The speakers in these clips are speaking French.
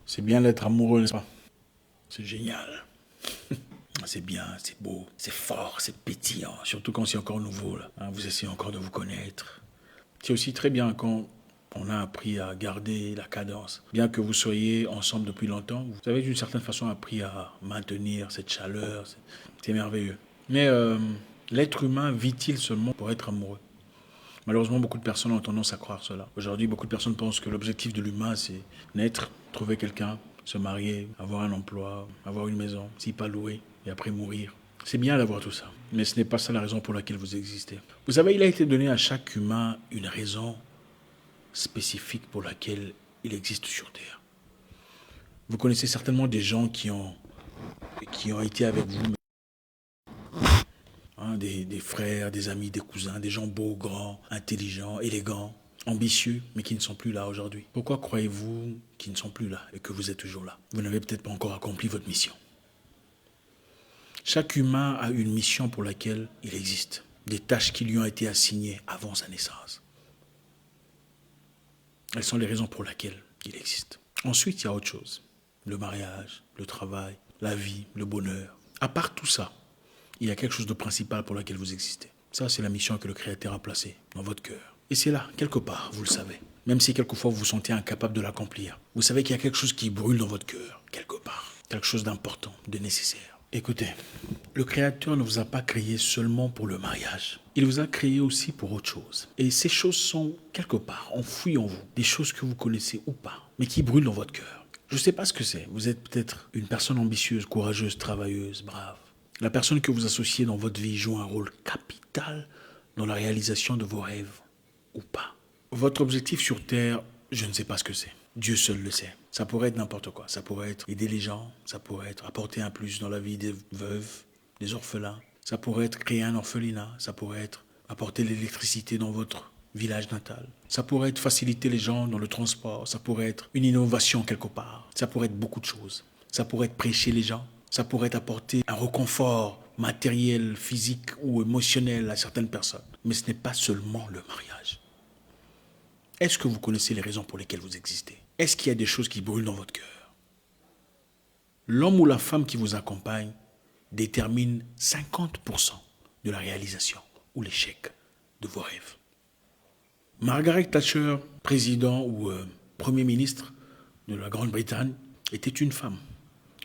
C'est bien d'être amoureux, n'est-ce pas? C'est génial. C'est bien, c'est beau, c'est fort, c'est pétillant. Surtout quand c'est encore nouveau, là. Hein, vous essayez encore de vous connaître. C'est aussi très bien quand on a appris à garder la cadence. Bien que vous soyez ensemble depuis longtemps, vous avez d'une certaine façon appris à maintenir cette chaleur. C'est merveilleux. Mais l'être humain vit-il seulement pour être amoureux? Malheureusement, beaucoup de personnes ont tendance à croire cela. Aujourd'hui, beaucoup de personnes pensent que l'objectif de l'humain, c'est naître, trouver quelqu'un, se marier, avoir un emploi, avoir une maison, si pas louer, et après mourir. C'est bien d'avoir tout ça, mais ce n'est pas ça la raison pour laquelle vous existez. Vous savez, il a été donné à chaque humain une raison spécifique pour laquelle il existe sur Terre. Vous connaissez certainement des gens qui ont été avec vous, hein, des frères, des amis, des cousins, des gens beaux, grands, intelligents, élégants, ambitieux, mais qui ne sont plus là aujourd'hui. Pourquoi croyez-vous qu'ils ne sont plus là et que vous êtes toujours là? Vous n'avez peut-être pas encore accompli votre mission. Chaque humain a une mission pour laquelle il existe, des tâches qui lui ont été assignées avant sa naissance. Elles sont les raisons pour lesquelles il existe. Ensuite, il y a autre chose. Le mariage, le travail, la vie, le bonheur. À part tout ça, il y a quelque chose de principal pour lequel vous existez. Ça, c'est la mission que le Créateur a placée dans votre cœur. Et c'est là, quelque part, vous le savez. Même si quelquefois vous vous sentez incapable de l'accomplir. Vous savez qu'il y a quelque chose qui brûle dans votre cœur, quelque part. Quelque chose d'important, de nécessaire. Écoutez, le Créateur ne vous a pas créé seulement pour le mariage. Il vous a créé aussi pour autre chose. Et ces choses sont quelque part enfouies en vous. Des choses que vous connaissez ou pas, mais qui brûlent dans votre cœur. Je ne sais pas ce que c'est. Vous êtes peut-être une personne ambitieuse, courageuse, travailleuse, brave. La personne que vous associez dans votre vie joue un rôle capital dans la réalisation de vos rêves ou pas. Votre objectif sur Terre, je ne sais pas ce que c'est. Dieu seul le sait. Ça pourrait être n'importe quoi. Ça pourrait être aider les gens. Ça pourrait être apporter un plus dans la vie des veuves, des orphelins. Ça pourrait être créer un orphelinat. Ça pourrait être apporter l'électricité dans votre village natal. Ça pourrait être faciliter les gens dans le transport. Ça pourrait être une innovation quelque part. Ça pourrait être beaucoup de choses. Ça pourrait être prêcher les gens. Ça pourrait apporter un reconfort matériel, physique ou émotionnel à certaines personnes. Mais ce n'est pas seulement le mariage. Est-ce que vous connaissez les raisons pour lesquelles vous existez? Est-ce qu'il y a des choses qui brûlent dans votre cœur? L'homme ou la femme qui vous accompagne détermine 50% de la réalisation ou l'échec de vos rêves. Margaret Thatcher, président ou premier ministre de la Grande-Bretagne, était une femme,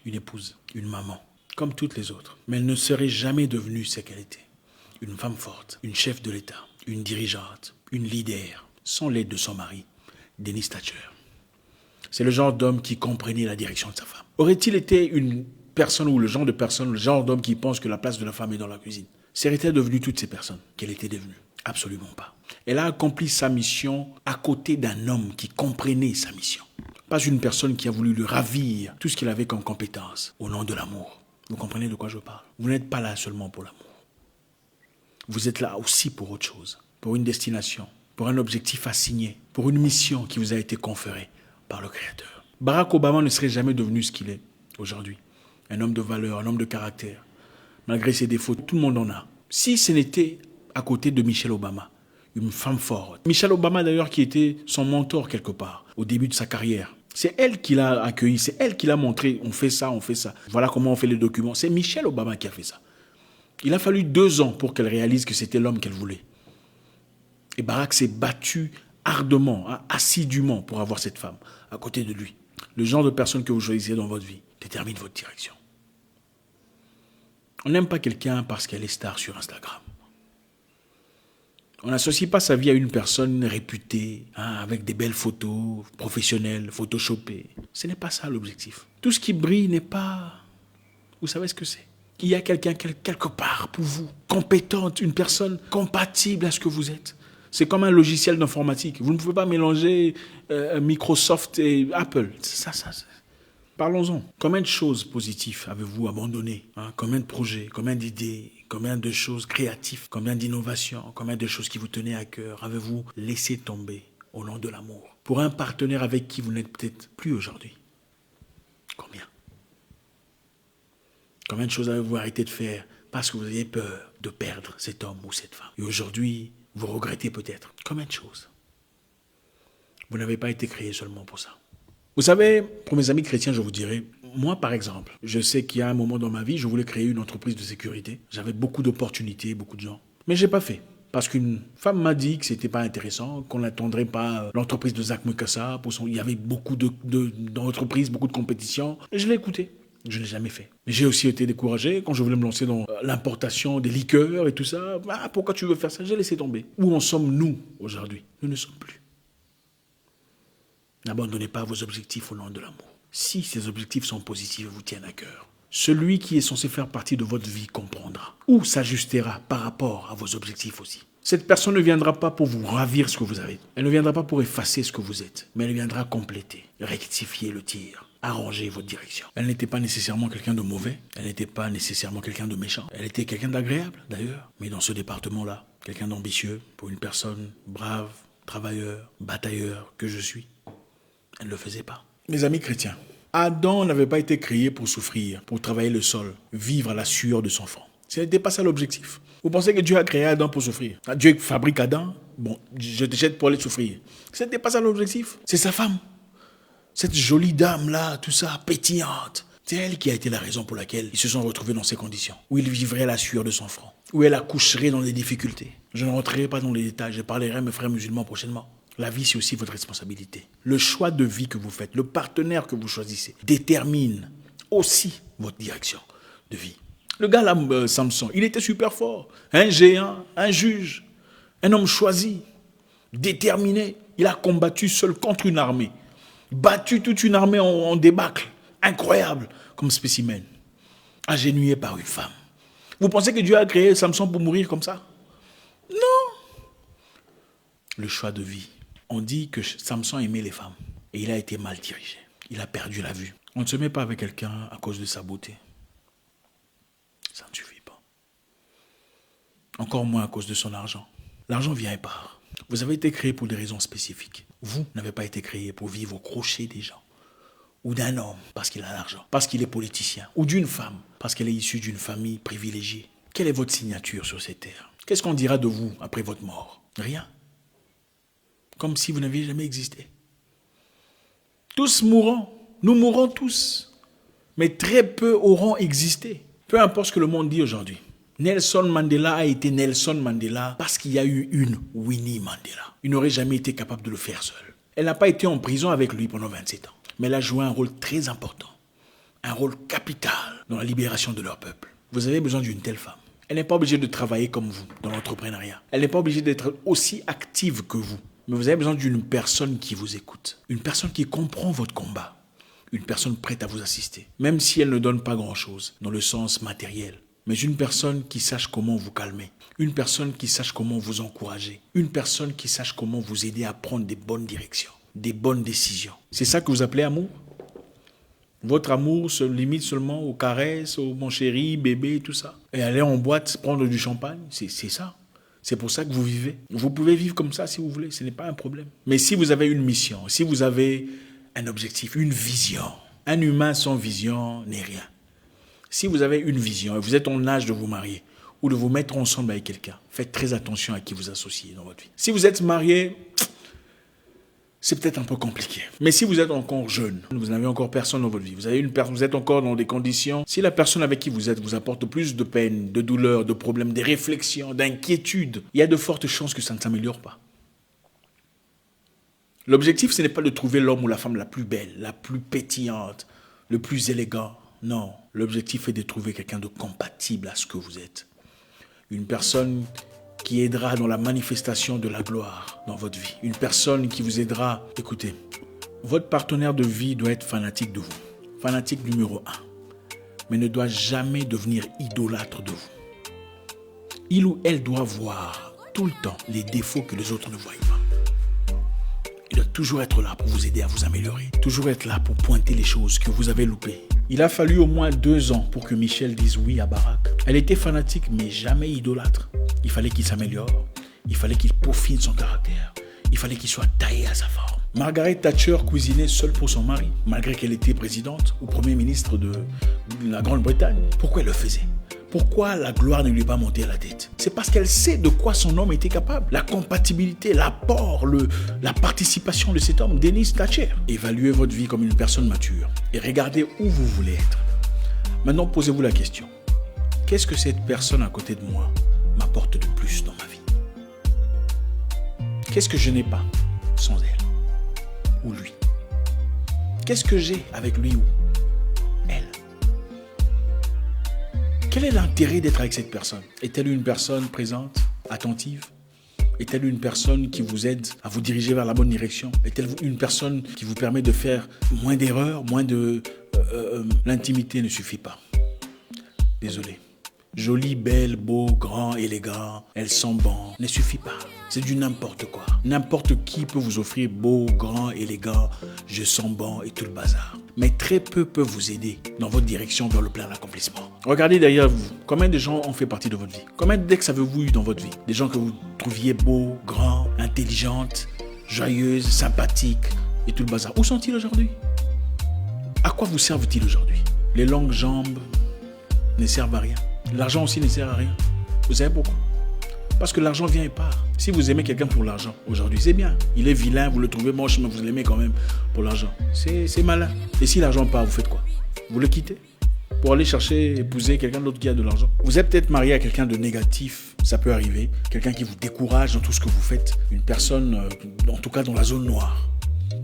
une épouse, une maman, comme toutes les autres. Mais elle ne serait jamais devenue ce qu'elle était. Une femme forte, une chef de l'État, une dirigeante, une leader, sans l'aide de son mari, Denis Thatcher. C'est le genre d'homme qui comprenait la direction de sa femme. Aurait-il été une personne ou le genre de personne, le genre d'homme qui pense que la place de la femme est dans la cuisine? Serait-elle devenue toutes ces personnes qu'elle était devenue? Absolument pas. Elle a accompli sa mission à côté d'un homme qui comprenait sa mission. Pas une personne qui a voulu lui ravir tout ce qu'il avait comme compétence au nom de l'amour. Vous comprenez de quoi je parle? Vous n'êtes pas là seulement pour l'amour. Vous êtes là aussi pour autre chose, pour une destination, pour un objectif assigné, pour une mission qui vous a été conférée par le Créateur. Barack Obama ne serait jamais devenu ce qu'il est aujourd'hui. Un homme de valeur, un homme de caractère. Malgré ses défauts, tout le monde en a. Si ce n'était à côté de Michelle Obama, une femme forte. Michelle Obama d'ailleurs qui était son mentor quelque part, au début de sa carrière. C'est elle qui l'a accueilli, c'est elle qui l'a montré, on fait ça, on fait ça. Voilà comment on fait les documents. C'est Michelle Obama qui a fait ça. Il a fallu 2 ans pour qu'elle réalise que c'était l'homme qu'elle voulait. Et Barack s'est battu ardemment, assidûment pour avoir cette femme à côté de lui. Le genre de personne que vous choisissez dans votre vie détermine votre direction. On n'aime pas quelqu'un parce qu'elle est star sur Instagram. On n'associe pas sa vie à une personne réputée, avec des belles photos professionnelles, photoshopées. Ce n'est pas ça l'objectif. Tout ce qui brille n'est pas... Vous savez ce que c'est? Il y a quelqu'un quelque part pour vous, compétente, une personne compatible à ce que vous êtes. C'est comme un logiciel d'informatique. Vous ne pouvez pas mélanger Microsoft et Apple. Ça. Parlons-en. Combien de choses positives avez-vous abandonnées? Combien de projets, combien d'idées, combien de choses créatives, combien d'innovations, combien de choses qui vous tenaient à cœur avez-vous laissé tomber au nom de l'amour? Pour un partenaire avec qui vous n'êtes peut-être plus aujourd'hui. Combien? Combien de choses avez-vous arrêté de faire parce que vous aviez peur de perdre cet homme ou cette femme? Et aujourd'hui, vous regrettez peut-être. Combien de choses? Vous n'avez pas été créé seulement pour ça. Vous savez, pour mes amis chrétiens, je vous dirais, moi par exemple, je sais qu'il y a un moment dans ma vie, je voulais créer une entreprise de sécurité. J'avais beaucoup d'opportunités, beaucoup de gens. Mais je n'ai pas fait. Parce qu'une femme m'a dit que c'était pas intéressant, qu'on n'attendrait pas l'entreprise de Zach Mukasa. Il y avait beaucoup d'entreprises, beaucoup de compétitions. Et je l'ai écouté. Je ne l'ai jamais fait. Mais j'ai aussi été découragé quand je voulais me lancer dans l'importation des liqueurs et tout ça. Ah, pourquoi tu veux faire ça? J'ai laissé tomber. Où en sommes-nous aujourd'hui? Nous ne sommes plus. N'abandonnez pas vos objectifs au nom de l'amour. Si ces objectifs sont positifs et vous tiennent à cœur, celui qui est censé faire partie de votre vie comprendra ou s'ajustera par rapport à vos objectifs aussi. Cette personne ne viendra pas pour vous ravir ce que vous avez. Elle ne viendra pas pour effacer ce que vous êtes, mais elle viendra compléter, rectifier le tir, arranger votre direction. Elle n'était pas nécessairement quelqu'un de mauvais, elle n'était pas nécessairement quelqu'un de méchant. Elle était quelqu'un d'agréable d'ailleurs, mais dans ce département-là, quelqu'un d'ambitieux pour une personne brave, travailleur, batailleur que je suis. Elle ne le faisait pas. Mes amis chrétiens, Adam n'avait pas été créé pour souffrir, pour travailler le sol, vivre à la sueur de son front. Ce n'était pas ça l'objectif. Vous pensez que Dieu a créé Adam pour souffrir? Dieu fabrique Adam, bon, je te jette pour aller souffrir. Ce n'était pas ça l'objectif. C'est sa femme. Cette jolie dame-là, tout ça, pétillante. C'est elle qui a été la raison pour laquelle ils se sont retrouvés dans ces conditions, où il vivrait à la sueur de son front, où elle accoucherait dans des difficultés. Je ne rentrerai pas dans les détails, je parlerai à mes frères musulmans prochainement. La vie, c'est aussi votre responsabilité. Le choix de vie que vous faites, le partenaire que vous choisissez, détermine aussi votre direction de vie. Le gars là, Samson, il était super fort. Un géant, un juge, un homme choisi, déterminé. Il a combattu seul contre une armée. Battu toute une armée en débâcle. Incroyable comme spécimen. Agenouillé par une femme. Vous pensez que Dieu a créé Samson pour mourir comme ça? Non. Le choix de vie. On dit que Samson aimait les femmes et il a été mal dirigé. Il a perdu la vue. On ne se met pas avec quelqu'un à cause de sa beauté. Ça ne suffit pas. Encore moins à cause de son argent. L'argent vient et part. Vous avez été créé pour des raisons spécifiques. Vous n'avez pas été créé pour vivre au crochet des gens. Ou d'un homme parce qu'il a l'argent, parce qu'il est politicien. Ou d'une femme parce qu'elle est issue d'une famille privilégiée. Quelle est votre signature sur cette terre? Qu'est-ce qu'on dira de vous après votre mort? Rien. Comme si vous n'aviez jamais existé. Tous mourront. Nous mourrons tous. Mais très peu auront existé. Peu importe ce que le monde dit aujourd'hui. Nelson Mandela a été Nelson Mandela parce qu'il y a eu une Winnie Mandela. Il n'aurait jamais été capable de le faire seul. Elle n'a pas été en prison avec lui pendant 27 ans. Mais elle a joué un rôle très important. Un rôle capital dans la libération de leur peuple. Vous avez besoin d'une telle femme. Elle n'est pas obligée de travailler comme vous dans l'entrepreneuriat. Elle n'est pas obligée d'être aussi active que vous. Mais vous avez besoin d'une personne qui vous écoute. Une personne qui comprend votre combat. Une personne prête à vous assister. Même si elle ne donne pas grand-chose dans le sens matériel. Mais une personne qui sache comment vous calmer. Une personne qui sache comment vous encourager. Une personne qui sache comment vous aider à prendre des bonnes directions. Des bonnes décisions. C'est ça que vous appelez amour? Votre amour se limite seulement aux caresses, aux mon chéri, bébé, tout ça. Et aller en boîte, prendre du champagne, c'est ça. C'est pour ça que vous vivez. Vous pouvez vivre comme ça si vous voulez, ce n'est pas un problème. Mais si vous avez une mission, si vous avez un objectif, une vision, un humain sans vision n'est rien. Si vous avez une vision et vous êtes en âge de vous marier ou de vous mettre ensemble avec quelqu'un, faites très attention à qui vous associez dans votre vie. Si vous êtes marié, c'est peut-être un peu compliqué. Mais si vous êtes encore jeune, vous n'avez encore personne dans votre vie, vous êtes encore dans des conditions, si la personne avec qui vous êtes vous apporte plus de peine, de douleur, de problèmes, des réflexions, d'inquiétudes, il y a de fortes chances que ça ne s'améliore pas. L'objectif, ce n'est pas de trouver l'homme ou la femme la plus belle, la plus pétillante, le plus élégant. Non, l'objectif est de trouver quelqu'un de compatible à ce que vous êtes. Une personne qui aidera dans la manifestation de la gloire dans votre vie. Une personne qui vous aidera. Écoutez, votre partenaire de vie doit être fanatique de vous. Fanatique numéro 1. Mais ne doit jamais devenir idolâtre de vous. Il ou elle doit voir tout le temps les défauts que les autres ne voient pas. Il doit toujours être là pour vous aider à vous améliorer. Toujours être là pour pointer les choses que vous avez loupées. Il a fallu au moins 2 ans pour que Michel dise oui à Barack. Elle était fanatique, mais jamais idolâtre. Il fallait qu'il s'améliore. Il fallait qu'il peaufine son caractère. Il fallait qu'il soit taillé à sa forme. Margaret Thatcher cuisinait seule pour son mari, malgré qu'elle était présidente ou premier ministre de la Grande-Bretagne. Pourquoi elle le faisait? Pourquoi la gloire ne lui est pas montée à la tête? C'est parce qu'elle sait de quoi son homme était capable. La compatibilité, l'apport, la participation de cet homme, Dennis Thatcher. Évaluez votre vie comme une personne mature et regardez où vous voulez être. Maintenant, posez-vous la question. Qu'est-ce que cette personne à côté de moi m'apporte de plus dans ma vie? Qu'est-ce que je n'ai pas sans elle ou lui? Qu'est-ce que j'ai avec lui ou elle? Quel est l'intérêt d'être avec cette personne? Est-elle une personne présente, attentive? Est-elle une personne qui vous aide à vous diriger vers la bonne direction? Est-elle une personne qui vous permet de faire moins d'erreurs, moins de... L'intimité ne suffit pas. Désolé. Joli, belle, beau, grand, élégant, elle sent bon, ne suffit pas. C'est du n'importe quoi. N'importe qui peut vous offrir beau, grand, élégant, je sens bon et tout le bazar. Mais très peu peuvent vous aider dans votre direction vers le plein accomplissement. Regardez derrière vous, combien de gens ont fait partie de votre vie? Combien d'ex avez-vous eu dans votre vie? Des gens que vous trouviez beaux, grands, intelligentes, joyeuses, sympathiques et tout le bazar. Où sont-ils aujourd'hui? À quoi vous servent-ils aujourd'hui? Les longues jambes ne servent à rien. L'argent aussi ne sert à rien. Vous savez pourquoi? Parce que l'argent vient et part. Si vous aimez quelqu'un pour l'argent, aujourd'hui, c'est bien. Il est vilain, vous le trouvez moche, mais vous l'aimez quand même pour l'argent. C'est malin. Et si l'argent part, vous faites quoi? Vous le quittez pour aller chercher, épouser quelqu'un d'autre qui a de l'argent. Vous êtes peut-être marié à quelqu'un de négatif, ça peut arriver. Quelqu'un qui vous décourage dans tout ce que vous faites. Une personne, en tout cas dans la zone noire.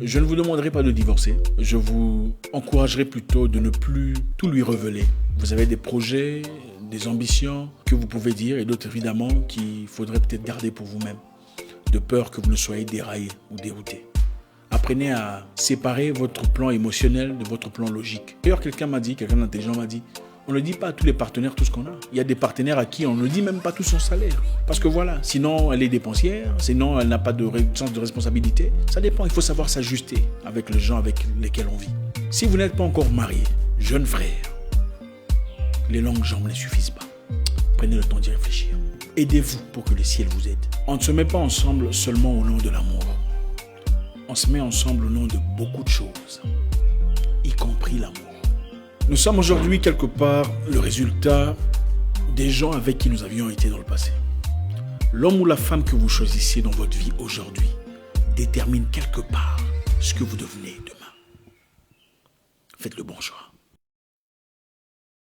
Je ne vous demanderai pas de divorcer. Je vous encouragerai plutôt de ne plus tout lui révéler. Vous avez des projets, des ambitions que vous pouvez dire et d'autres évidemment qu'il faudrait peut-être garder pour vous-même, de peur que vous ne soyez déraillé ou dérouté. Apprenez à séparer votre plan émotionnel de votre plan logique. D'ailleurs, quelqu'un d'intelligent m'a dit, on ne dit pas à tous les partenaires tout ce qu'on a. Il y a des partenaires à qui on ne dit même pas tout son salaire. Parce que voilà, sinon elle est dépensière, sinon elle n'a pas de sens de responsabilité. Ça dépend, il faut savoir s'ajuster avec les gens avec lesquels on vit. Si vous n'êtes pas encore marié, jeune frère, les longues jambes ne suffisent pas. Prenez le temps d'y réfléchir. Aidez-vous pour que le ciel vous aide. On ne se met pas ensemble seulement au nom de l'amour. On se met ensemble au nom de beaucoup de choses, y compris l'amour. Nous sommes aujourd'hui quelque part le résultat des gens avec qui nous avions été dans le passé. L'homme ou la femme que vous choisissez dans votre vie aujourd'hui détermine quelque part ce que vous devenez demain. Faites le bon choix.